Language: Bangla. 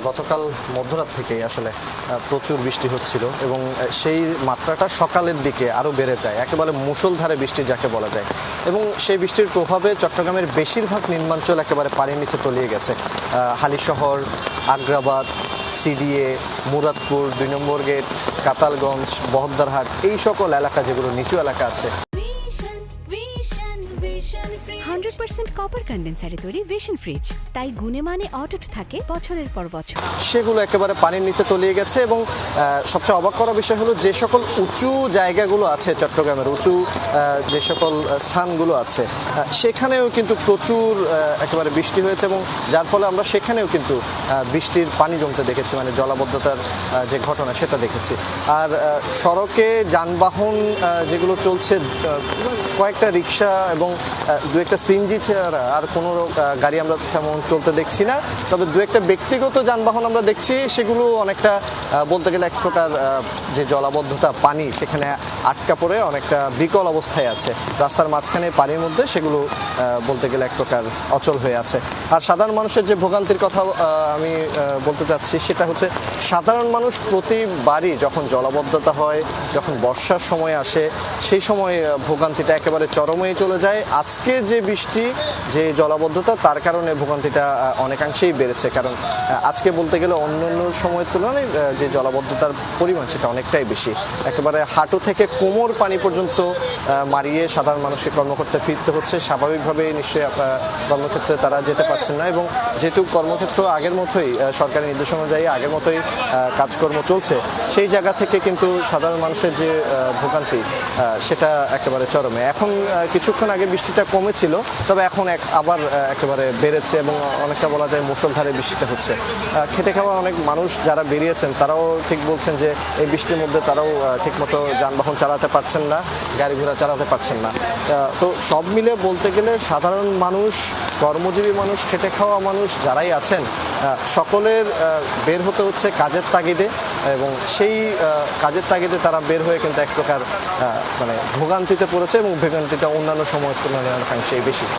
গতকাল মধ্যরাত থেকেই আসলে প্রচুর বৃষ্টি হচ্ছিল এবং সেই মাত্রাটা সকালের দিকে আরও বেড়ে যায়, একেবারে মুষলধারে বৃষ্টি যাকে বলা যায়। এবং সেই বৃষ্টির প্রভাবে চট্টগ্রামের বেশিরভাগ নিম্নাঞ্চল একেবারে পানির নিচে তলিয়ে গেছে। হালিশহর, আগ্রাবাদ, সিডিএ, মুরাদপুর, ২ নম্বর গেট, কাতালগঞ্জ, বহদ্দারহাট, এই সকল এলাকা যেগুলো নিচু এলাকা আছে। 100% কপার কন্ডেন্সারে তৈরি ভিশন ফ্রিজ, তাই গুণে মানে অটুট থাকে বছরের পর বছর। সেগুলো একেবারে পানির নিচে তলিয়ে গেছে এবং সবচেয়ে অবাক করা বিষয় হলো যে সকল উঁচু জায়গাগুলো আছে চট্টগ্রামের, উঁচু যে সকল স্থানগুলো আছে সেখানেও কিন্তু প্রচুর একেবারে বৃষ্টি হয়েছে এবং যার ফলে আমরা সেখানেও কিন্তু বৃষ্টির পানি জমতে দেখেছি, মানে জলাবদ্ধতার যে ঘটনা সেটা দেখেছি। আর সড়কে যানবাহন যেগুলো চলছে, কয়েকটা রিক্সা এবং দু একটা সিএনজি ছাড়া আর কোনো গাড়ি আমরা তেমন চলতে দেখছি না। তবে দু একটা ব্যক্তিগত যানবাহন আমরা দেখছি, সেগুলো অনেকটা বলতে গেলে এক প্রকার যে জলাবদ্ধতা, পানি সেখানে আটকা পড়ে অনেকটা বিকল অবস্থায় আছে রাস্তার মাঝখানে পানির মধ্যে, সেগুলো বলতে গেলে এক প্রকার অচল হয়ে আছে। আর সাধারণ মানুষের যে ভোগান্তির কথা আমি বলতে চাচ্ছি সেটা হচ্ছে, সাধারণ মানুষ প্রতিবারই যখন জলাবদ্ধতা হয়, যখন বর্ষার সময় আসে, সেই সময় ভোগান্তিটা একেবারে চরমেই চলে যায়। আজকে যে বৃষ্টি, যে জলাবদ্ধতা, তার কারণে ভোগান্তিটা অনেকাংশেই বেড়েছে। কারণ আজকে বলতে গেলে অন্যান্য সময়ের তুলনায় যে জলাবদ্ধতার পরিমাণ সেটা অনেকটাই বেশি। একেবারে হাঁটু থেকে কোমর পানি পর্যন্ত মারিয়ে সাধারণ মানুষকে কর্মক্ষেত্রে ফিরতে হচ্ছে। স্বাভাবিকভাবে নিশ্চয়ই কর্মক্ষেত্রে তারা যেতে পারছেন না এবং যেহেতু কর্মক্ষেত্র আগের মতোই সরকারি নির্দেশ অনুযায়ী আগের মতোই কাজকর্ম চলছে, সেই জায়গা থেকে কিন্তু সাধারণ মানুষের যে ভোগান্তি সেটা একেবারে চরমে। এখন কিছুক্ষণ আগে বৃষ্টিটা কমেছিল, তবে এখন আবার একেবারে বেড়েছে এবং অনেকটা বলা যায় মুষলধারে বৃষ্টিটা হচ্ছে। খেটে খাওয়া অনেক মানুষ যারা বেরিয়েছেন তারাও ঠিক বলছেন যে এই বৃষ্টির মধ্যে তারাও ঠিকমতো যানবাহন চালাতে পারছেন না, গাড়ি ঘোড়া চালাতে পারছেন না। তো সব মিলে বলতে গেলে সাধারণ মানুষ, কর্মজীবী মানুষ, খেটে খাওয়া মানুষ যারাই আছেন, সকলের বের হতে হচ্ছে কাজের তাগিদে এবং সেই কাজের তাগিদে তারা বের হয়ে কিন্তু এক প্রকার মানে ভোগান্তিতে পড়েছে এবং ভোগান্তিটা অন্যান্য সময়ের তুলনায় অনেকাংশেই বেশি।